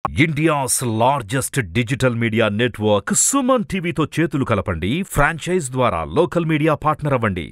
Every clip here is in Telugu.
India's largest digital media network Suman టీవీతో చేతులు కలపండి. ఫ్రాంచైజ్ ద్వారా లోకల్ మీడియా పార్ట్నర్ అవ్వండి.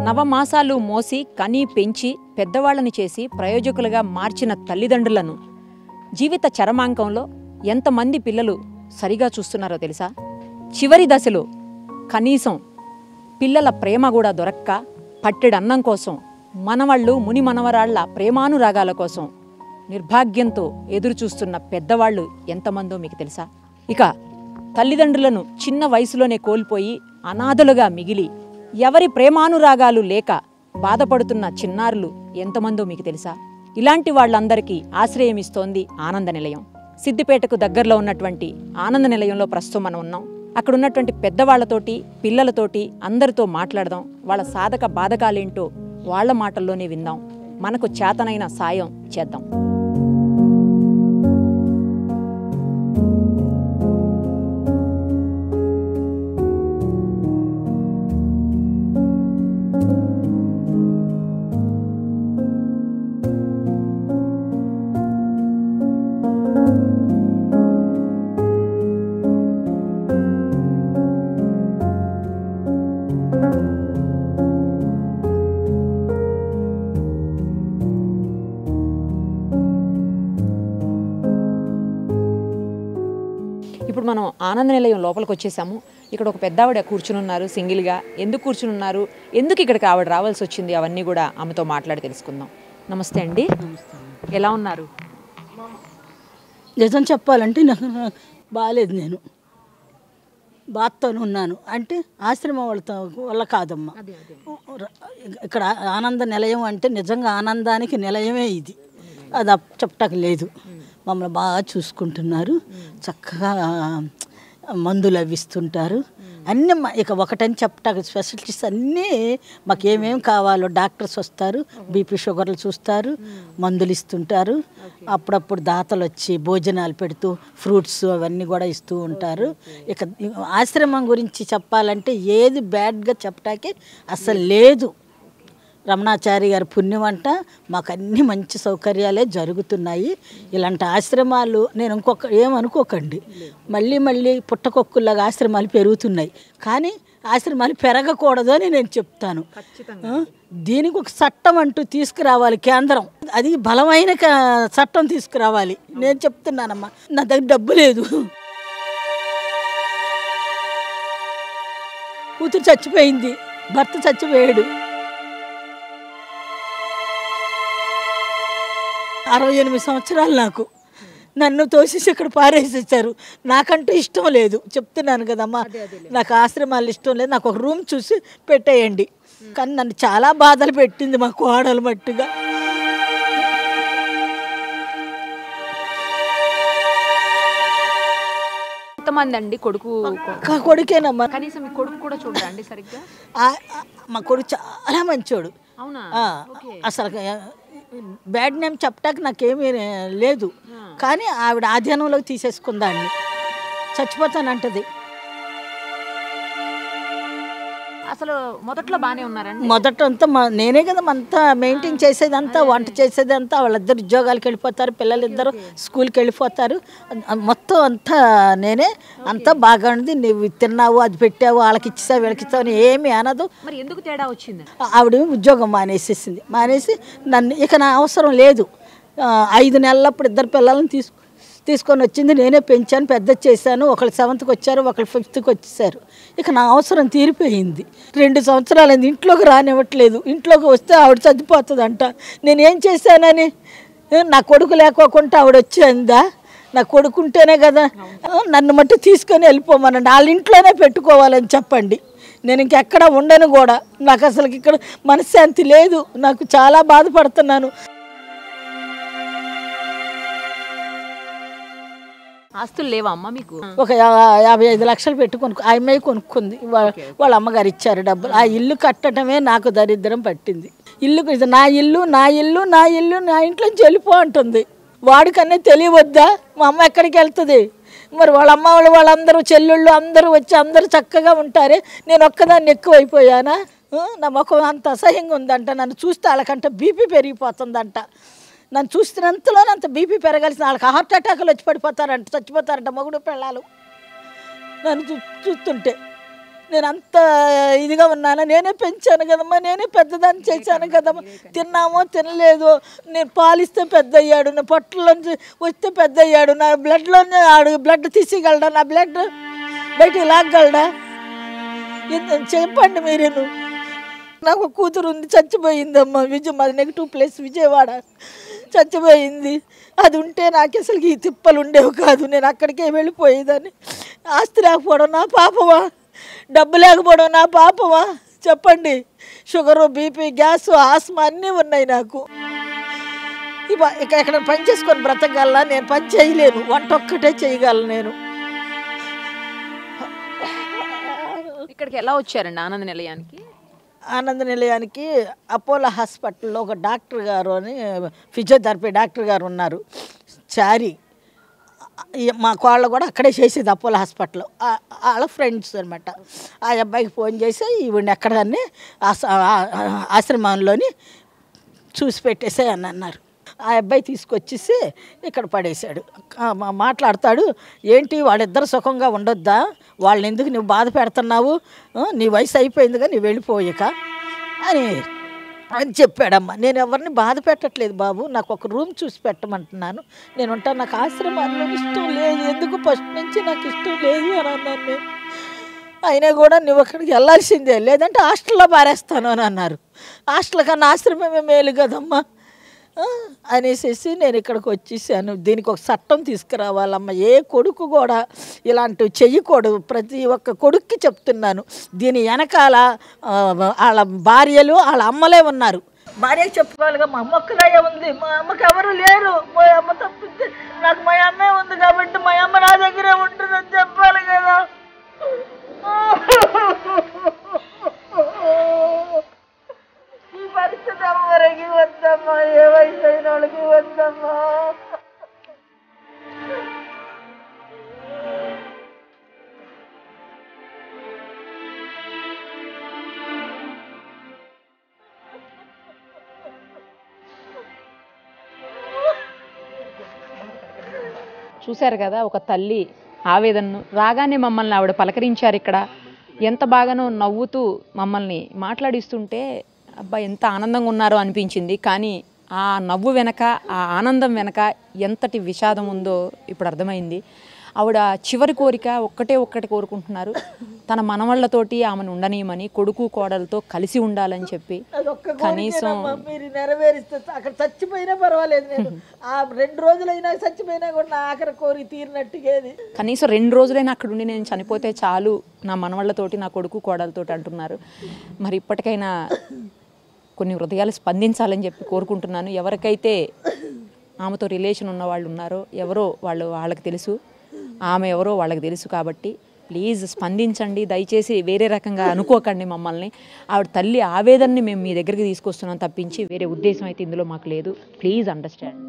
నవమాసాలు మోసి కని పెంచి పెద్దవాళ్ళని చేసి ప్రయోజకులుగా మార్చిన తల్లిదండ్రులను జీవిత చరమాంకంలో ఎంతమంది పిల్లలు సరిగా చూస్తున్నారో తెలుసా? చివరి దశలో కనీసం పిల్లల ప్రేమ కూడా దొరక్క పట్టెడన్నం కోసం మనవళ్ళు ముని మనవరాళ్ల ప్రేమానురాగాల కోసం నిర్భాగ్యంతో ఎదురుచూస్తున్న పెద్దవాళ్ళు ఎంతమందో మీకు తెలుసా? ఇక తల్లిదండ్రులను చిన్న వయసులోనే కోల్పోయి అనాథలుగా మిగిలి ఎవరి ప్రేమానురాగాలు లేక బాధపడుతున్న చిన్నారులు ఎంతమందో మీకు తెలుసా? ఇలాంటి వాళ్ళందరికీ ఆశ్రయమిస్తోంది ఆనంద నిలయం. సిద్దిపేటకు దగ్గరలో ఉన్నటువంటి ఆనంద నిలయంలో ప్రస్తుతం మనం ఉన్నాం. అక్కడ ఉన్నటువంటి పెద్దవాళ్లతోటి పిల్లలతోటి అందరితో మాట్లాడదాం. వాళ్ళ సాధక బాధకాలేంటో వాళ్ళ మాటల్లోనే విందాం. మనకు చేతనైన సాయం చేద్దాం. ఇప్పుడు మనం ఆనంద నిలయం లోపలికి వచ్చేసాము. ఇక్కడ ఒక పెద్దావిడ కూర్చుని ఉన్నారు సింగిల్గా. ఎందుకు కూర్చుని ఉన్నారు, ఎందుకు ఇక్కడికి ఆవిడ రావాల్సి వచ్చింది, అవన్నీ కూడా ఆమెతో మాట్లాడి తెలుసుకుందాం. నమస్తే అండి, ఎలా ఉన్నారు? నిజం చెప్పాలంటే నాకు బాగాలేదు. నేను బాధతోనే ఉన్నాను. అంటే ఆశ్రమం వల్ల కాదమ్మా. ఇక్కడ ఆనంద నిలయం అంటే నిజంగా ఆనందానికి నిలయమే ఇది. అది చెప్పటానికి లేదు. మమ్మల్ని బాగా చూసుకుంటున్నారు, చక్కగా మందులు అవి ఇస్తుంటారు. అన్నీ ఇక ఒకటని చెప్పటానికి స్పెషలిటీస్ అన్నీ మాకు ఏమేమి కావాలో డాక్టర్స్ వస్తారు, బీపీ షుగర్లు చూస్తారు, మందులు ఇస్తుంటారు. అప్పుడప్పుడు దాతలు వచ్చి భోజనాలు పెడుతూ ఫ్రూట్స్ అవన్నీ కూడా ఇస్తూ ఉంటారు. ఇక ఆశ్రమం గురించి చెప్పాలంటే ఏది బ్యాడ్గా చెప్పటానికి అసలు లేదు. రమణాచారి గారి పుణ్యం అంట మాకు అన్ని మంచి సౌకర్యాలే జరుగుతున్నాయి. ఇలాంటి ఆశ్రమాలు నేను ఏమనుకోకండి, మళ్ళీ మళ్ళీ పుట్టకొక్కుల్లాగా ఆశ్రమాలు పెరుగుతున్నాయి. కానీ ఆశ్రమాలు పెరగకూడదు అని నేను చెప్తాను. దీనికి ఒక చట్టం అంటూ తీసుకురావాలి కేంద్రం. అది బలమైన చట్టం తీసుకురావాలి. నేను చెప్తున్నానమ్మా, నా దగ్గర డబ్బు లేదు. కూతురు చచ్చిపోయింది, భర్త చచ్చిపోయాడు. 68 సంవత్సరాలు నాకు. నన్ను తోసేసి ఇక్కడ పారేసేసారు. నాకంటూ ఇష్టం లేదు, చెప్తున్నాను కదమ్మా. నాకు ఆశ్రమాలు ఇష్టం లేదు. నాకు ఒక రూమ్ చూసి పెట్టేయండి. కానీ నన్ను చాలా బాధలు పెట్టింది మా కోడలు మట్టుగా. ఎంతమంది అండి? కొడుకేనమ్మా. కనీసం మీ కొడుకు కూడా చూడండి సరిగ్గా. మా కొడుకు చాలా మంచోడు. అవునా? అసలు బ్యాడ్ నేమ్ చెప్పటానికి నాకేమీ లేదు. కానీ ఆవిడ ఆధీనంలోకి తీసేసుకుందాన్ని. చచ్చిపోతానంటది. అసలు మొదట్లో బాగానే ఉన్నారండి. మొదటంతా నేనే కదా అంతా మెయింటైన్ చేసేదంతా, వంట చేసేదంతా. వాళ్ళిద్దరు ఉద్యోగాలకు వెళ్ళిపోతారు, పిల్లలిద్దరు స్కూల్కి వెళ్ళిపోతారు. మొత్తం అంతా నేనే. అంతా బాగా ఉంది. నువ్వు తిన్నావు, అది పెట్టావు, వాళ్ళకి ఇచ్చేసావు, వీళ్ళకి ఇచ్చావు అని ఏమీ అనదు. మరి ఎందుకు తేడా వచ్చింది? ఆవిడ ఉద్యోగం మానేసేసింది. మానేసి నన్ను ఇక నా అవసరం లేదు. 5 నెలలప్పుడు 2 పిల్లలను తీసుకొని వచ్చింది. నేనే పెంచాను, పెద్ద చేశాను. ఒకళ్ళు 7th వచ్చారు, ఒకళ్ళు 5th వచ్చేసారు. ఇక నా అవసరం తీరిపోయింది. 2 సంవత్సరాలైంది. ఇంట్లోకి రానివ్వట్లేదు. ఇంట్లోకి వస్తే ఆవిడ చచ్చిపోతుందంట. నేనేం చేశానని? నా కొడుకు లేకోకుండా ఆవిడ వచ్చిందా? నా కొడుకుంటేనే కదా. నన్ను మట్టి తీసుకొని వెళ్ళిపోమనండి. వాళ్ళ ఇంట్లోనే పెట్టుకోవాలని చెప్పండి. నేను ఇంకెక్కడ ఉండను కూడా. నాకు అసలు ఇక్కడ మనశ్శాంతి లేదు. నాకు చాలా బాధపడుతున్నాను. ఆస్తులు లేవా అమ్మ మీకు? ఒక 55 లక్షలు పెట్టుకొని ఆ అమ్మాయి కొనుక్కుంది. వాళ్ళ అమ్మగారు ఇచ్చారు డబ్బులు. ఆ ఇల్లు కట్టడమే నాకు దరిద్రం పట్టింది. ఇది నా ఇల్లు నా ఇల్లు నా ఇల్లు, నా ఇంట్లోంచి వెళ్ళిపో అంటుంది. వాడికన్నా తెలియవద్దా మా అమ్మ ఎక్కడికి వెళ్తుంది? మరి వాళ్ళ అమ్మ వాళ్ళందరూ చెల్లెళ్ళు అందరూ వచ్చి అందరూ చక్కగా ఉంటారే, నేను ఒక్కదాన్ని ఎక్కువైపోయానా? నా ముఖం అంత అసహ్యంగా ఉందంట. నన్ను చూస్తే వాళ్ళకంట బీపీ పెరిగిపోతుందంట. నన్ను చూస్తున్నంతలోనే అంత బీపీ పెరగాల్సిన వాళ్ళకి హార్ట్ అటాకులు వచ్చి పడిపోతారంట, చచ్చిపోతారంట మొగుడు పిల్లలు. నన్ను చూస్తుంటే నేను అంత ఇదిగా ఉన్నాను. నేనే పెంచాను కదమ్మా, నేనే పెద్దదాన్ని చేశాను కదమ్మా. తిన్నామో తినలేదో, నేను పాలిస్తే పెద్ద అయ్యాడు, నా పొట్టలోంచి వస్తే పెద్ద అయ్యాడు, నా బ్లడ్లోనే ఆడు బ్లడ్ తీసేయగలడా, నా బ్లడ్ బయటికి లాగలడా? చెప్పండి మీరేను. నాకు కూతురు ఉంది, చచ్చిపోయిందమ్మా. మాది -ప్లేస్ విజయవాడ, చచ్చిపోయింది. అది ఉంటే నాకు అసలు ఈ తిప్పలు ఉండేవి కాదు, నేను అక్కడికే వెళ్ళిపోయేదాన్ని. ఆస్తి లేకపోవడం నా పాపమా? డబ్బు లేకపోవడం నా పాపమా? చెప్పండి. షుగరు, బీపీ, గ్యాస్, ఆస్మా అన్నీ ఉన్నాయి నాకు. ఇక ఎక్కడ పని చేసుకొని బ్రతకగలనా? నేను పని చేయలేను, వంట ఒక్కటే చేయగలను నేను. ఇక్కడికి ఎలా వచ్చారండి ఆనంద నిలయానికి? ఆనంద నిలయానికి అపోలో హాస్పిటల్లో ఒక డాక్టర్ గారు అని ఫిజియోథెరపీ డాక్టర్ గారు ఉన్నారు, చారి. మా కోళ్ళ కూడా అక్కడే చేసేది అపోలో హాస్పిటల్లో. వాళ్ళ ఫ్రెండ్స్ అనమాట. ఆ అబ్బాయికి ఫోన్ చేసి ఈవిడ్ని ఎక్కడన్నీ ఆశ్రమంలోని చూసి పెట్టేసే అని అన్నారు. ఆ అబ్బాయి తీసుకొచ్చేసి ఇక్కడ పడేశాడు. మాట్లాడతాడు, ఏంటి వాళ్ళిద్దరు సుఖంగా ఉండొద్దా? వాళ్ళని ఎందుకు నువ్వు బాధ పెడుతున్నావు? నీ వయసు అయిపోయిందిగా, నువ్వు వెళ్ళిపోయాక అని చెప్పాడమ్మా. నేను ఎవరిని బాధ పెట్టట్లేదు బాబు, నాకు ఒక రూమ్ చూసి పెట్టమంటున్నాను, నేను ఉంటాను. నాకు ఆశ్రమాల్లో ఇష్టం లేదు, ఎందుకు ఫస్ట్ నుంచి నాకు ఇష్టం లేదు అని అన్నాను నేను. అయినా కూడా నువ్వు అక్కడికి వెళ్ళాల్సిందే, లేదంటే హాస్టల్లో పారేస్తాను అని అన్నారు. హాస్టల్ కన్నా ఆశ్రమమే మేలు కదమ్మా అనేసి నేను ఇక్కడికి వచ్చేసాను. దీనికి ఒక చట్టం తీసుకురావాలమ్మ. ఏ కొడుకు కూడా ఇలాంటివి చెయ్యకూడదు. ప్రతి ఒక్క కొడుక్కి చెప్తున్నాను. దీని వెనకాల వాళ్ళ భార్యలు వాళ్ళ అమ్మలే ఉన్నారు. భార్య చెప్పుకోవాలిగా, మా అమ్మ ఒక్కదాయే ఉంది, మా అమ్మకి ఎవరు లేరు, మా అమ్మ తప్పితే నాకు మా అమ్మే ఉంది కాబట్టి మా అమ్మ నా దగ్గరే ఉంటుందని చెప్పాలి కదా. ఈ పరిస్థితి ఎవరికి వద్దమ్మా, ఏ వయసు అయిన వాళ్ళకి వద్దమ్మా. చూశారు కదా ఒక తల్లి ఆవేదనను. రాగానే మమ్మల్ని ఆవిడ పలకరించారు. ఇక్కడ ఎంత బాగానో నవ్వుతూ మమ్మల్ని మాట్లాడిస్తుంటే అబ్బా ఎంత ఆనందంగా ఉన్నారో అనిపించింది. కానీ ఆ నవ్వు వెనక, ఆ ఆనందం వెనక ఎంతటి విషాదం ఉందో ఇప్పుడు అర్థమైంది. ఆవిడ చివరి కోరిక ఒక్కటి కోరుకుంటున్నారు, తన మనవళ్ళతోటి ఆమెను ఉండనీయమని, కొడుకు కోడలతో కలిసి ఉండాలని చెప్పి. కనీసం మీరు నెరవేరిస్తే అక్కడ చచ్చిపోయినా పర్వాలేదు, నేను ఆ 2 రోజులైనా చచ్చిపోయినా కూడా నా ఆఖరి కోరిక తీరినట్టుగేది. కనీసం 2 రోజులైనా అక్కడ ఉండి నేను చనిపోతే చాలు నా మనవళ్ళతోటి, నా కొడుకు కోడలతోటి అంటున్నారు. మరి ఇప్పటికైనా కొన్ని హృదయాలు స్పందించాలని చెప్పి కోరుకుంటున్నాను. ఎవరికైతే ఆమెతో రిలేషన్ ఉన్న వాళ్ళు ఉన్నారో, ఎవరో వాళ్ళకి తెలుసు, ఆమె ఎవరో వాళ్ళకి తెలుసు. కాబట్టి ప్లీజ్ స్పందించండి, దయచేసి వేరే రకంగా అనుకోకండి మమ్మల్ని. ఆవిడ తల్లి ఆవేదనని మేము మీ దగ్గరికి తీసుకొస్తున్నాం తప్పించి వేరే ఉద్దేశం అయితే ఇందులో మాకు లేదు. Please understand.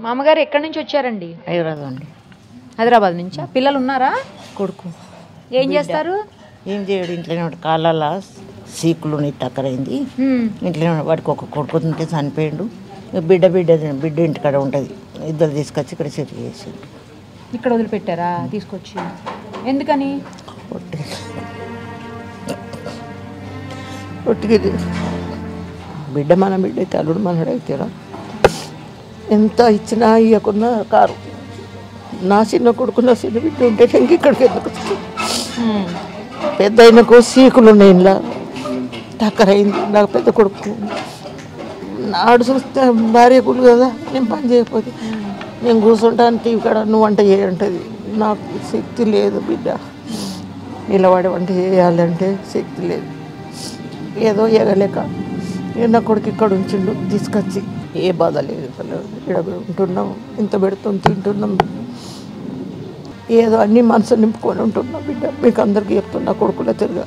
మామగారు ఎక్కడి నుంచి వచ్చారండి? హైదరాబాద్ నుంచా? పిల్లలు ఉన్నారా? కొడుకు ఏం చేస్తారు? ఏం చేయడు, ఇంట్లోనే ఉంటాడు. కాళ్ళ సీకులు టక్కరైంది, ఇంట్లోనే వాడికి ఒక కొడుకు ఉంటే చనిపోయాడు. బిడ్డ ఇంటికాడ ఉంటుంది. ఇద్దరు తీసుకొచ్చి ఇక్కడ సెటిల్ చేసి ఇక్కడ వదిలిపెట్టారా తీసుకొచ్చి? ఎందుకని? ఒట్టికి బిడ్డ మన బిడ్డ అయితే అల్లుడు మనడైతేరా ఎంత ఇచ్చినా ఇవ్వకున్నా కారు నా చిన్న కొడుకు నా చిన్న బిడ్డ ఉంటే ఇంక ఇక్కడికి ఎందుకు వస్తుంది? పెద్ద అయినకు సీకులు ఉన్నాయి ఇంట్లో టక్కరైంది. నాకు పెద్ద కొడుకు నాడు చూస్తే భార్య గుళ్ళు కదా, నేను పని చేయకపోతే నేను కూర్చుంటాను టీవీ కాడ, నువ్వు వంట చేయంటది. నాకు శక్తి లేదు బిడ్డ, నిలబడి వంట చేయాలంటే శక్తి లేదు. ఏదో ఎగలేక నా కొడుకు ఇక్కడ ఉంచిండు తీసుకొచ్చి. ఏ బాధ లేదు, ఇక్కడ ఉంటున్నాం, ఇంత పెడుతుంది తింటున్నాం, ఏదో అన్ని మనసు నింపుకొని ఉంటున్నా బిడ్డ. మీకు అందరికీ చెప్తున్నా కొడుకుల తిరగా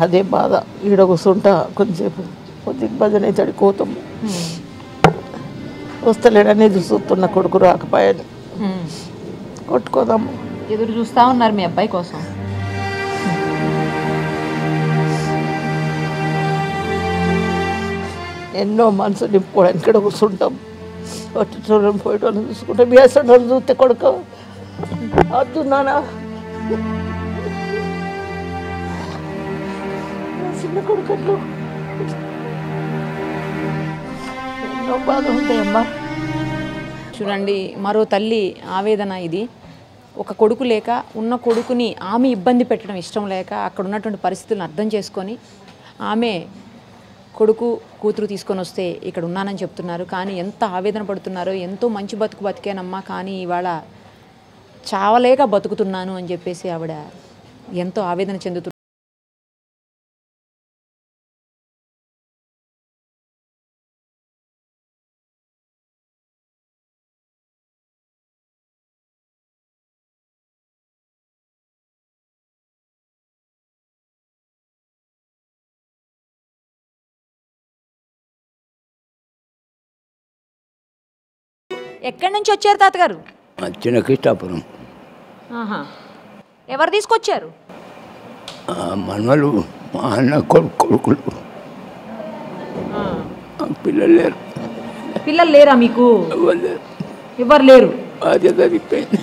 అదే బాధ. ఈడ కూర్చుంటా కొంచెంసేపు కొద్దిగా భజన అవుతాడు కోతాం, వస్తలేడనేది చూస్తున్న కొడుకు రాకపోయాను, కొట్టుకోదాము. ఎదురు చూస్తూ ఉన్నారు మీ అబ్బాయి కోసం. ఎన్నో మనసు నింపుకోవడానికి ఇక్కడ కూర్చుంటాం. వచ్చేటోళ్ళని పోయేటోళ్ళని చూసుకుంటాం. వేసేటోళ్ళు చూస్తే కొడుకు వద్దు నాన్న, చిన్న కొడుకు ఎన్నో బాధ ఉంటాయమ్మా. చూడండి, మరో తల్లి ఆవేదన ఇది. ఒక కొడుకు లేక ఉన్న కొడుకుని ఆమె ఇబ్బంది పెట్టడం ఇష్టం లేక అక్కడ ఉన్నటువంటి పరిస్థితులను అర్థం చేసుకొని ఆమె కొడుకు కూతురు తీసుకొని వస్తే ఇక్కడ ఉన్నానని చెప్తున్నారు. కానీ ఎంత ఆవేదన పడుతున్నారో, ఎంతో మంచి బతుకు బతికానమ్మా, కానీ ఇవాళ చావలేక బతుకుతున్నాను అని చెప్పేసి ఆవిడ ఎంతో ఆవేదన చెందుతున్నారు. ఎక్కడి నుంచి వచ్చారు తాతగారు? చిన్న కృష్ణాపురం. ఎవరు తీసుకొచ్చారు? మనవలు, మా అన్న కొడుకులు. పిల్లలు లేరు. పిల్లలు లేరా మీకు? ఎవరు లేరు. భార్య చనిపోయింది.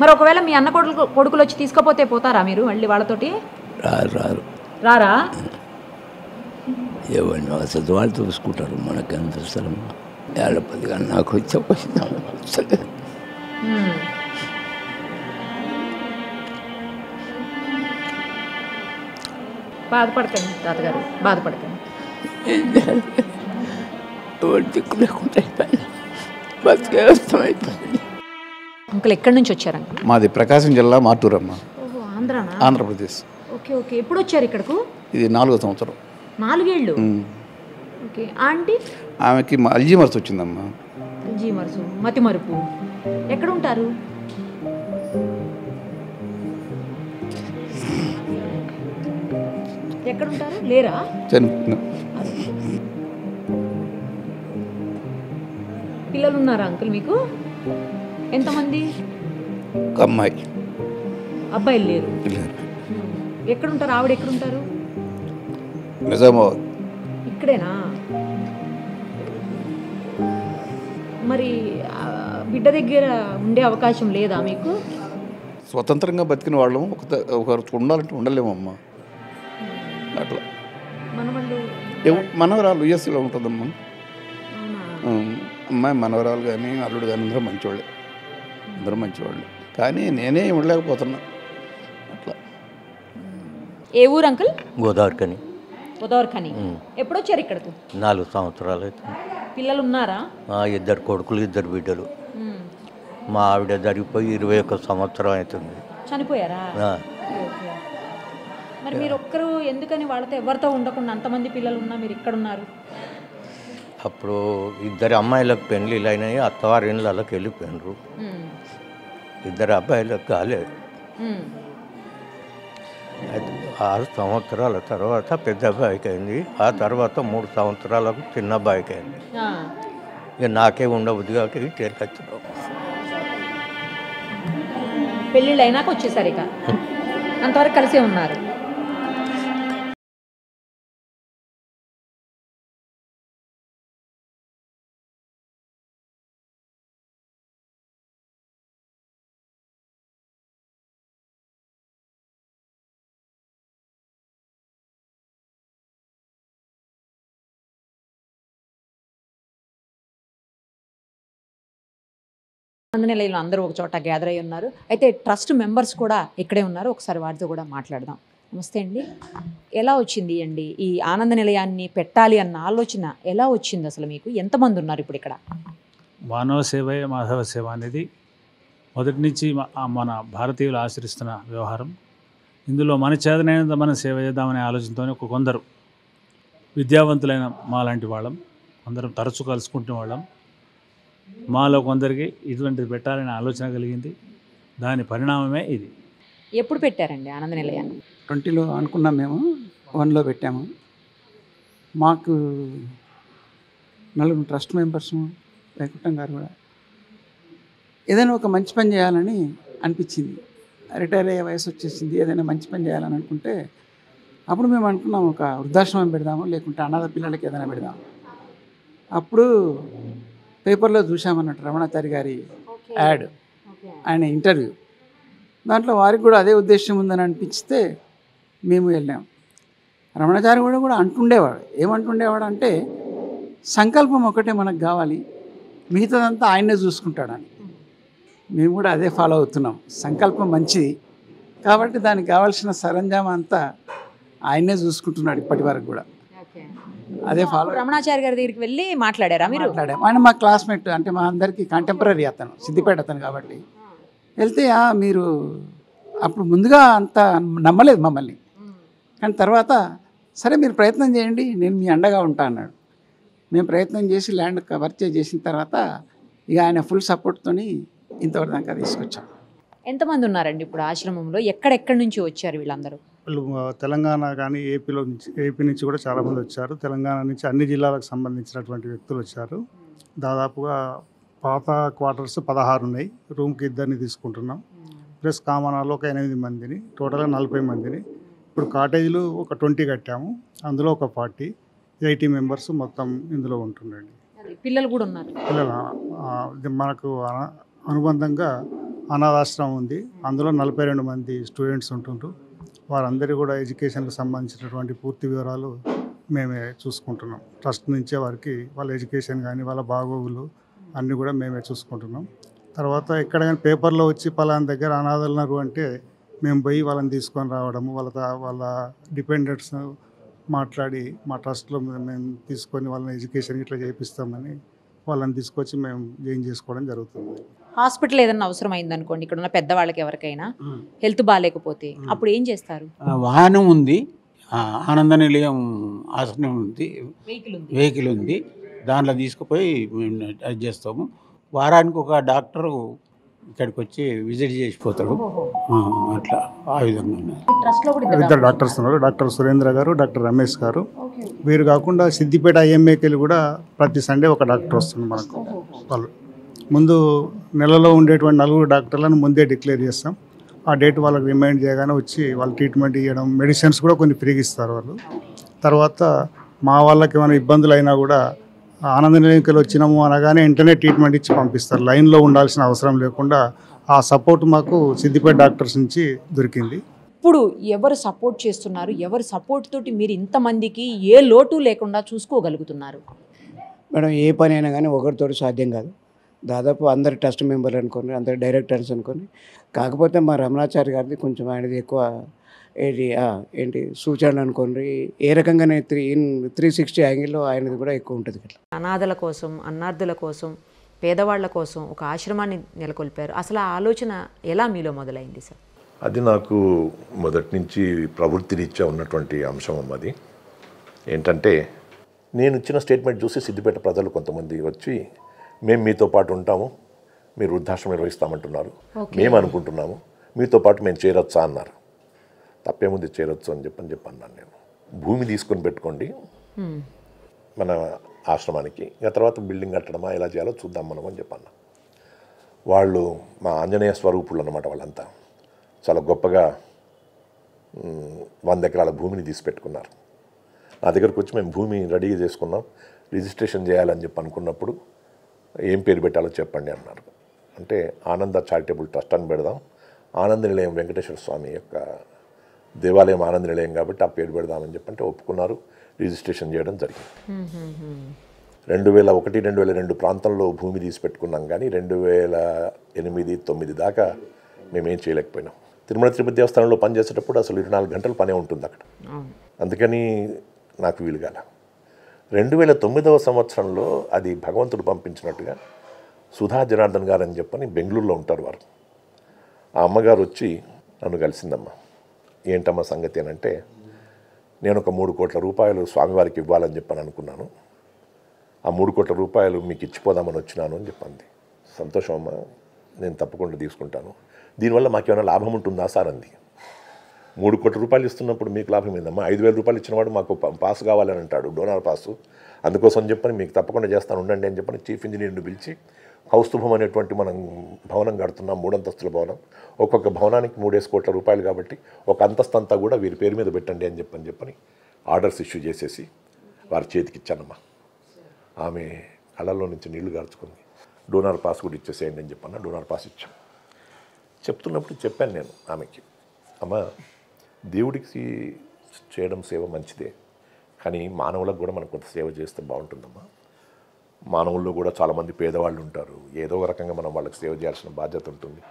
మరి ఒకవేళ మీ అన్న కొడుకులు వచ్చి తీసుకపోతే పోతారా మీరు మళ్ళీ వాళ్ళతోటి? రారు. రారా? ఎవరిని వసతి వాళ్ళు చూసుకుంటారు. మనకి ఎంత స్థలం ఏళ్ళపదిగా నాకు వచ్చే బాధపడకండి తాతగారు, బాధపడకండి. ఎవరి దిక్కు లేకుండా అయిపోయింది, బతికే అయిపోయింది. అంకుల్ ఎక్కడి నుంచి వచ్చారు అంకుల్? మాది ప్రకాశం జిల్లా మార్టూరమ్మ. ఓహో, ఆంధ్రానా? ఆంధ్రప్రదేశ్. Okay okay. ఎప్పుడు వచ్చారు ఇక్కడకు? ఇది 4వ సంవత్సరం. 4 ఏళ్ళు. ఓకే. ఆంటీ? ఆమెకి అల్జీమర్స్ వచ్చిందమ్మా. అల్జీమర్స్, మతి మరుపు. ఎక్కడ ఉంటారు? ఎక్కడ ఉంటారు? లేరా? పిల్లలు ఉన్నారా అంకుల్ మీకు? ఎంతమంది? ఒక అమ్మాయి. అబ్బాయిలు లేరు. ఎక్కడ ఉంటారు? ఆవిడ ఎక్కడ ఉంటారు? నిజామాబాద్. ఇక్కడేనా? మరి బిడ్డ దగ్గర ఉండే అవకాశం లేదా మీకు? స్వతంత్రంగా బతికిన వాళ్ళము ఒకరు ఉండాలంటే ఉండలేమమ్మా. అట్లా మనవరాలు యుఎస్లో ఉంటుందమ్మా. అమ్మాయి మనవరాలు కానీ అల్లుడు కానీ అందరూ మంచివాళ్ళే, అందరూ మంచివాళ్ళు. కానీ నేనే ఉండలేకపోతున్నా అట్లా. ఏ ఊరు అంకుల్? గోదావరికని. గోదావరికని. ఎప్పుడు వచ్చారు ఇక్కడకు? 4 సంవత్సరాలు అవుతుంది. పిల్లలు ఉన్నారా? 2 కొడుకులు 2 బిడ్డలు. మా ఆవిడ జరిగిపోయి 21 సంవత్సరం అవుతుంది. చనిపోయారా? మరి మీరు ఒక్కరు ఎందుకని వాళ్ళతో ఎవరితో ఉండకుండా అంతమంది పిల్లలు ఉన్నా మీరు ఇక్కడ ఉన్నారు? అప్పుడు 2 అమ్మాయిలకు పెళ్ళిళ్ళు అయినాయి, అత్తవారి ఇళ్ళకి వెళ్ళిపోయినారు. 2 అబ్బాయిలకు కాలేదు. అయితే 6 సంవత్సరాల తర్వాత పెద్ద అబ్బాయికి అయింది. ఆ తర్వాత 3 సంవత్సరాలకు చిన్న అబ్బాయికి అయింది. ఇక నాకే ఉండబుద్ది కాక ఇటేరికి వచ్చినావు. పెళ్ళిళ్ళు అయినాక వచ్చేసారు, ఇక అంతవరకు కలిసే ఉన్నారు. ఆనందనిలయంలో అందరూ ఒక చోట గ్యాదర్ అయి ఉన్నారు. అయితే ట్రస్ట్ మెంబర్స్ కూడా ఇక్కడే ఉన్నారు. ఒకసారి వారితో కూడా మాట్లాడదాం. నమస్తే అండి. ఎలా వచ్చింది అండి ఈ ఆనంద నిలయాన్ని పెట్టాలి అన్న ఆలోచన ఎలా వచ్చింది అసలు మీకు? ఎంతమంది ఉన్నారు ఇప్పుడు ఇక్కడ? మానవ సేవే మాధవ సేవ అనేది మొదటి నుంచి మన భారతీయులు ఆచరిస్తున్న వ్యవహారం. ఇందులో మన చేతనైనంత మనం సేవ చేద్దామనే ఆలోచనతోనే కొందరు విద్యావంతులైన మాలాంటి వాళ్ళం అందరం తరచూ కలుసుకుంటున్న వాళ్ళం. మాలో కొందరికి ఇటువంటిది పెట్టాలనే ఆలోచన కలిగింది. దాని పరిణామమే ఇది. ఎప్పుడు పెట్టారండి ఆనంద నిలయాన్ని? 20లో అనుకున్నాం, మేము 1లో పెట్టాము. మాకు 4 ట్రస్ట్ మెంబర్స్, వైకుంఠం గారు కూడా ఏదైనా ఒక మంచి పని చేయాలని అనిపించింది. రిటైర్ అయ్యే వయసు వచ్చేసింది, ఏదైనా మంచి పని చేయాలని అనుకుంటే అప్పుడు మేము అనుకున్నాం ఒక వృద్ధాశ్రమం పెడదాము, లేకుంటే అనాథ పిల్లలకి ఏదైనా పెడదాము. అప్పుడు పేపర్లో చూసామన్నట్టు రమణాచారి గారి యాడ్, ఆయన ఇంటర్వ్యూ. దాంట్లో వారికి కూడా అదే ఉద్దేశం ఉందని అనిపిస్తే మేము వెళ్ళాం. రమణాచారి కూడా అంటుండేవాడు, ఏమంటుండేవాడు అంటే సంకల్పం ఒకటే మనకు కావాలి, మిగతాదంతా ఆయనే చూసుకుంటాడని. మేము కూడా అదే ఫాలో అవుతున్నాం. సంకల్పం మంచిది కాబట్టి దానికి కావాల్సిన సరంజామా అంతా ఆయనే చూసుకుంటున్నాడు ఇప్పటి వరకు కూడా. అదే ఫాలో. రమణాచారి గారి దగ్గరికి వెళ్ళి మాట్లాడారా మీరు? మాట్లాడాము. ఆయన మా క్లాస్మేట్, అంటే మా అందరికీ కంటెంపరీ అతను, సిద్దిపేట అతను కాబట్టి. వెళ్తే మీరు అప్పుడు ముందుగా అంత నమ్మలేదు మమ్మల్ని, కానీ తర్వాత సరే మీరు ప్రయత్నం చేయండి, నేను మీ అండగా ఉంటా అన్నాడు. మేము ప్రయత్నం చేసి ల్యాండ్ పర్చేజ్ చేసిన తర్వాత ఇక ఆయన ఫుల్ సపోర్ట్తో ఇంతవరకు దాకా తీసుకొచ్చాం. ఎంతమంది ఉన్నారండి ఇప్పుడు ఆశ్రమంలో? ఎక్కడెక్కడి నుంచి వచ్చారు వీళ్ళందరూ? వాళ్ళు తెలంగాణ కానీ ఏపీ నుంచి కూడా చాలామంది వచ్చారు. తెలంగాణ నుంచి అన్ని జిల్లాలకు సంబంధించినటువంటి వ్యక్తులు వచ్చారు. దాదాపుగా పాత క్వార్టర్స్ 16 ఉన్నాయి. రూమ్కి 2 తీసుకుంటున్నాం. ప్లస్ కామన్ హాల్లో ఒక 8 మందిని, టోటల్గా 40 మందిని. ఇప్పుడు కాటేజీలు ఒక 20 కట్టాము, అందులో ఒక 80 మెంబర్స్ మొత్తం ఇందులో ఉంటుండండి. పిల్లలు కూడా ఉన్నారు. పిల్లలు మనకు అనుబంధంగా అనాథాశ్రమం ఉంది, అందులో 42 మంది స్టూడెంట్స్ ఉంటుండ్రు. వారందరూ కూడా ఎడ్యుకేషన్కి సంబంధించినటువంటి పూర్తి వివరాలు మేమే చూసుకుంటున్నాం. ట్రస్ట్ నుంచే వారికి వాళ్ళ ఎడ్యుకేషన్ కానీ వాళ్ళ బాగోగులు అన్నీ కూడా మేమే చూసుకుంటున్నాం. తర్వాత ఎక్కడైనా పేపర్లో వచ్చి పలానా దగ్గర అనాథలు ఉన్నారు అంటే మేము పోయి వాళ్ళని తీసుకొని రావడము, వాళ్ళ డిపెండెంట్స్ మాట్లాడి మా ట్రస్ట్లో మేము తీసుకొని వాళ్ళని ఎడ్యుకేషన్ ఇట్లా చేపిస్తామని వాళ్ళని తీసుకొచ్చి మేము జాయిన్ చేసుకోవడం జరుగుతుంది. హాస్పిటల్ ఏదైనా అవసరం అయిందనుకోండి, ఇక్కడ ఉన్న పెద్దవాళ్ళకి ఎవరికైనా హెల్త్ బాగాలేకపోతే అప్పుడు ఏం చేస్తారు? వాహనం ఉంది, ఆనంద నిలయం ఆశ్రమం ఉంది, వెహికల్ ఉంది, దాంట్లో తీసుకుపోయి మేము అది చేస్తాము. వారానికి ఒక డాక్టరు ఇక్కడికి వచ్చి విజిట్ చేసిపోతాడు. అట్లా ఆ విధంగా ఉన్నది. 2 డాక్టర్స్ ఉన్నారు, డాక్టర్ సురేంద్ర గారు, డాక్టర్ రమేష్ గారు. వీరు కాకుండా సిద్దిపేట ఐఎంఏకి కూడా ప్రతి సండే ఒక డాక్టర్ వస్తుంది మనకు. వాళ్ళు ముందు నెలలో ఉండేటువంటి 4 డాక్టర్లను ముందే డిక్లేర్ చేస్తాం. ఆ డేట్ వాళ్ళకి రిమైండ్ చేయగానే వచ్చి వాళ్ళు ట్రీట్మెంట్ ఇవ్వడం, మెడిసిన్స్ కూడా కొన్ని ఫ్రీగా ఇస్తారు వాళ్ళు. తర్వాత మా వాళ్ళకి ఏమైనా ఇబ్బందులు అయినా కూడా ఆనంద నిలయంకి వచ్చినాము అనగానే వెంటనే ట్రీట్మెంట్ ఇచ్చి పంపిస్తారు. లైన్లో ఉండాల్సిన అవసరం లేకుండా ఆ సపోర్ట్ మాకు సిద్దిపేట డాక్టర్స్ నుంచి దొరికింది. ఇప్పుడు ఎవరు సపోర్ట్ చేస్తున్నారు? ఎవరు సపోర్ట్ తోటి మీరు ఇంతమందికి ఏ లోటు లేకుండా చూసుకోగలుగుతున్నారు? మేడం, ఏ పని అయినా కానీ ఒకరితో సాధ్యం కాదు. దాదాపు అందరు ట్రస్ట్ మెంబర్లు అనుకోండి, అందరు డైరెక్టర్స్ అనుకోండి. కాకపోతే మా రమణాచారి గారిది కొంచెం ఆయనది ఎక్కువ ఏంటి సూచన అనుకోండి, ఏ రకంగానే 360 యాంగిల్లో ఆయనది కూడా ఎక్కువ ఉంటుంది. అనాథల కోసం, అన్నార్థుల కోసం, పేదవాళ్ల కోసం ఒక ఆశ్రమాన్ని నెలకొల్పారు. అసలు ఆ ఆలోచన ఎలా మీలో మొదలైంది సార్? అది నాకు మొదటి నుంచి ప్రవృత్తిరీత్యా ఉన్నటువంటి అంశం అది. ఏంటంటే నేను ఇచ్చిన స్టేట్మెంట్ చూసి సిద్దిపేట ప్రజలు కొంతమంది వచ్చి మేము మీతో పాటు ఉంటాము, మీరు వృద్ధాశ్రమం నిర్వహిస్తామంటున్నారు, మేము అనుకుంటున్నాము, మీతో పాటు మేము చేరొచ్చా అన్నారు. తప్పేముంది, చేరొచ్చు అని చెప్పన్నాను నేను. భూమి తీసుకొని పెట్టుకోండి మన ఆశ్రమానికి, ఇక తర్వాత బిల్డింగ్ కట్టడమా ఎలా చేయాలో చూద్దాం మనం అని చెప్పన్నా. వాళ్ళు మా ఆంజనేయ స్వరూపులు అన్నమాట. వాళ్ళంతా చాలా గొప్పగా 100 ఎకరాల భూమిని తీసి పెట్టుకున్నారు. నా దగ్గరకు వచ్చి మేము భూమి రెడీగా చేసుకున్నాం, రిజిస్ట్రేషన్ చేయాలని చెప్పి అనుకున్నప్పుడు ఏం పేరు పెట్టాలో చెప్పండి అన్నారు. అంటే ఆనంద చారిటబుల్ ట్రస్ట్ అని పెడదాం, ఆనంద నిలయం వెంకటేశ్వర స్వామి యొక్క దేవాలయం ఆనంద నిలయం కాబట్టి ఆ పేరు పెడదామని చెప్పంటే ఒప్పుకున్నారు. రిజిస్ట్రేషన్ చేయడం జరిగింది. 2001, 2002 ప్రాంతంలో భూమి తీసి పెట్టుకున్నాం, కానీ 2008, 2009 దాకా మేమేం చేయలేకపోయినాం. తిరుమల తిరుపతి దేవస్థానంలో పనిచేసేటప్పుడు అసలు 24 గంటలు పనే ఉంటుంది అక్కడ. అందుకని నాకు వీలు కాల. 2009వ సంవత్సరంలో అది భగవంతుడు పంపించినట్టుగా సుధా జనార్దన్ గారు అని చెప్పని బెంగళూరులో ఉంటారు వారు. ఆ అమ్మగారు వచ్చి నన్ను కలిసిందమ్మా. ఏంటమ్మా సంగతి అని అంటే, నేను ఒక 3 కోట్ల రూపాయలు స్వామివారికి ఇవ్వాలని చెప్పని అనుకున్నాను. ఆ 3 కోట్ల రూపాయలు మీకు ఇచ్చిపోదామని వచ్చినాను అని చెప్పింది. సంతోషం అమ్మా, నేను తప్పకుండా తీసుకుంటాను. దీనివల్ల మాకేమైనా లాభం ఉంటుందా సార్ అంది. 3 కోట్ల రూపాయలు ఇస్తున్నప్పుడు మీకు లాభం ఏందమ్మా? 5,000 రూపాయలు ఇచ్చినవాడు మాకు పాస్ కావాలని అంటాడు, డోనార్ పాసు. అందుకోసం చెప్పని మీకు తప్పకుండా చేస్తాను ఉండండి అని చెప్పని చీఫ్ ఇంజనీర్ని పిలిచి కౌస్తుభం అనేటువంటి మనం భవనం కడుతున్నాం, 3 అంతస్తుల భవనం. ఒక్కొక్క భవనానికి 3 కోట్ల రూపాయలు కాబట్టి ఒక అంతస్తు అంతా కూడా వీరి పేరు మీద పెట్టండి అని చెప్పని ఆర్డర్స్ ఇష్యూ చేసేసి వారి చేతికి ఇచ్చానమ్మా. ఆమె కళ్ళల్లో నుంచి నీళ్లు గార్చుకుంది. డోనార్ పాస్ కూడా ఇచ్చేసేయండి అని చెప్పన్నా. డోనార్ పాస్ ఇచ్చాం. చెప్తున్నప్పుడు చెప్పాను నేను ఆమెకి, అమ్మ దేవుడికి చేయడం సేవ మంచిదే, కానీ మానవులకు కూడా మనం కొంత సేవ చేస్తే బాగుంటుందమ్మా. మానవుల్లో కూడా చాలామంది పేదవాళ్ళు ఉంటారు, ఏదో ఒక రకంగా మనం వాళ్ళకి సేవ చేయాల్సిన బాధ్యత ఉంటుంది.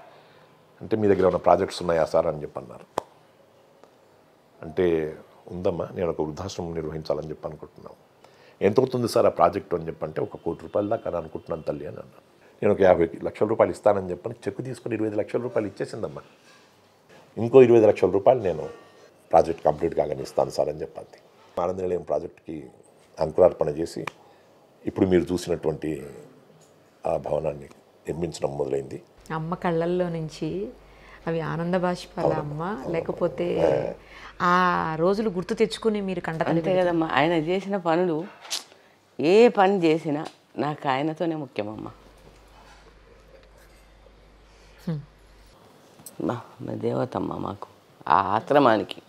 అంటే మీ దగ్గర ఏమైనా ప్రాజెక్ట్స్ ఉన్నాయా సార్ అని చెప్పన్నారు. అంటే ఉందమ్మా, నేను ఒక వృద్ధాశ్రమం నిర్వహించాలని చెప్పి అనుకుంటున్నాను. ఎంత అవుతుంది సార్ ఆ ప్రాజెక్టు అని చెప్పంటే, 1 కోటి రూపాయల దాకా అని అనుకుంటున్నాను తల్లి అని అన్నాను. నేను ఒక 50 లక్షల రూపాయలు ఇస్తానని చెప్పని చెక్కు తీసుకొని 25 లక్షల రూపాయలు ఇచ్చేసిందమ్మా. ఇంకో 25 లక్షల రూపాయలు నేను ప్రాజెక్ట్ కంప్లీట్ కాగానే ఇస్తాను సార్ అని చెప్పింది. ఆనంద నిలయం ప్రాజెక్టుకి అంకురార్పణ చేసి ఇప్పుడు మీరు చూసినటువంటి ఆ భవనాన్ని నిర్మించడం మొదలైంది. అమ్మ కళ్ళల్లో నుంచి అవి ఆనంద బాష్పాల అమ్మ, లేకపోతే ఆ రోజులు గుర్తు తెచ్చుకుని మీరు అంతే కదమ్మా. ఆయన చేసిన పనులు, ఏ పని చేసినా నాకు ఆయనతోనే ముఖ్యమమ్మా. మా దేవతమ్మ మాకు ఆ ఆశ్రమానికి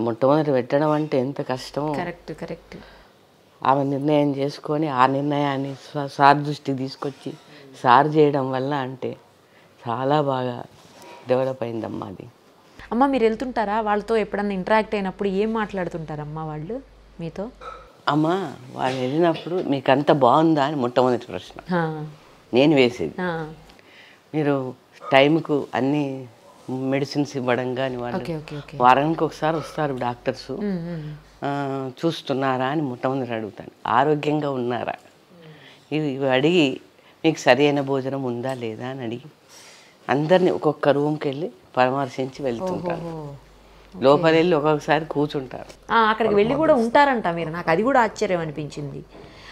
మొట్టమొదటి పెట్టడం అంటే ఎంత కష్టమో. Correct correct. ఆమె నిర్ణయం చేసుకొని ఆ నిర్ణయాన్ని సార్ దృష్టికి తీసుకొచ్చి సార్ చేయడం వల్ల అంటే చాలా బాగా డెవలప్ అయిందమ్మా అది. అమ్మ మీరు వెళ్తుంటారా వాళ్ళతో? ఎప్పుడన్నా ఇంటరాక్ట్ అయినప్పుడు ఏం మాట్లాడుతుంటారమ్మా వాళ్ళు మీతో? అమ్మ వాళ్ళు వెళ్ళినప్పుడు మీకు అంత బాగుందా అని మొట్టమొదటి ప్రశ్న నేను వేసేది. మీరు టైంకు అన్ని మెడిసిన్స్ ఇవ్వడం కానీ, వాళ్ళు వారానికి ఒకసారి వస్తారు డాక్టర్స్, చూస్తున్నారా అని మొట్టమొదటి అడుగుతాను. ఆరోగ్యంగా ఉన్నారా ఇవి అడిగి, మీకు సరైన భోజనం ఉందా లేదా అని అడిగి అందరినీ ఒక్కొక్క రూమ్కి వెళ్ళి పరామర్శించి వెళ్తుంటారు. లోపల వెళ్ళి ఒక్కొక్కసారి కూర్చుంటారు. అక్కడికి వెళ్ళి కూడా ఉంటారంట మీరు? నాకు అది కూడా ఆశ్చర్యం అనిపించింది,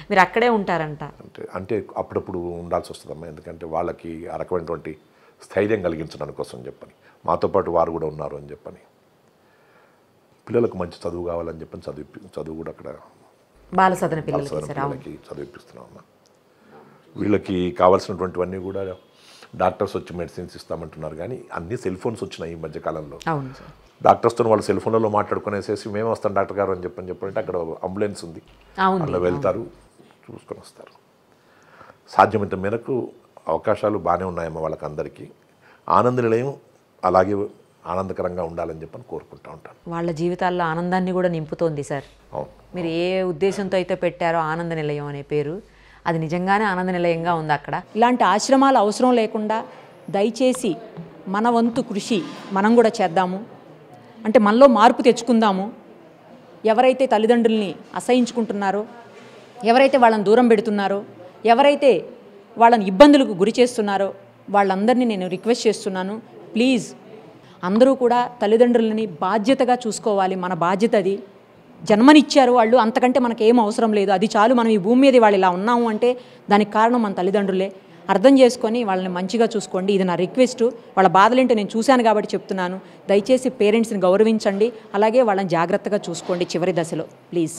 మీరు అక్కడే ఉంటారంట. అంటే అప్పుడప్పుడు ఉండాల్సి వస్తుందమ్మా, ఎందుకంటే వాళ్ళకి ఆ రకమైనటువంటి స్థైర్యం కలిగించడానికి కోసం చెప్పని, మాతో పాటు వారు కూడా ఉన్నారు అని చెప్పని, పిల్లలకు మంచి చదువు కావాలని చెప్పని చదువు కూడా అక్కడ బాలసదన పిల్లలకి చదివిపిస్తున్నామమ్మా. వీళ్ళకి కావాల్సినటువంటివన్నీ కూడా డాక్టర్స్ వచ్చి మెడిసిన్స్ ఇస్తామంటున్నారు, కానీ అన్ని సెల్ ఫోన్స్ వచ్చినాయి ఈ మధ్యకాలంలో. డాక్టర్స్తో వాళ్ళు సెల్ ఫోన్లలో మాట్లాడుకునేసేసి మేము వస్తాం డాక్టర్ గారు అని చెప్పంటే అక్కడ అంబులెన్స్ ఉంది, అందులో వెళ్తారు, చూసుకొని వస్తారు. సాధ్యమైనంత మేరకు అవకాశాలు బాగానే ఉన్నాయమ్మా వాళ్ళకందరికీ. ఆనంద నిలయం అలాగే ఆనందకరంగా ఉండాలని చెప్పని కోరుకుంటూ ఉంటాను. వాళ్ళ జీవితాల్లో ఆనందాన్ని కూడా నింపుతోంది సార్. మీరు ఏ ఉద్దేశంతో అయితే పెట్టారో ఆనంద నిలయం అనే పేరు, అది నిజంగానే ఆనంద నిలయంగా ఉంది అక్కడ. ఇలాంటి ఆశ్రమాలు అవసరం లేకుండా దయచేసి మన వంతు కృషి మనం కూడా చేద్దాము. అంటే మనలో మార్పు తెచ్చుకుందాము. ఎవరైతే తల్లిదండ్రుల్ని అసహించుకుంటున్నారో, ఎవరైతే వాళ్ళని దూరం పెడుతున్నారో, ఎవరైతే వాళ్ళని ఇబ్బందులకు గురి చేస్తున్నారో వాళ్ళందరినీ నేను రిక్వెస్ట్ చేస్తున్నాను, ప్లీజ్ అందరూ కూడా తల్లిదండ్రులని బాధ్యతగా చూసుకోవాలి. మన బాధ్యత అది. జన్మనిచ్చారు వాళ్ళు, అంతకంటే మనకు ఏం అవసరం లేదు, అది చాలు. మనం ఈ భూమి మీద వాళ్ళు ఇలా ఉన్నాము అంటే దానికి కారణం మన తల్లిదండ్రులే. అర్థం చేసుకొని వాళ్ళని మంచిగా చూసుకోండి. ఇది నా రిక్వెస్ట్. వాళ్ళ బాధలేంటో నేను చూశాను కాబట్టి చెప్తున్నాను. దయచేసి పేరెంట్స్ని గౌరవించండి, అలాగే వాళ్ళని జాగ్రత్తగా చూసుకోండి చివరి దశలో, ప్లీజ్.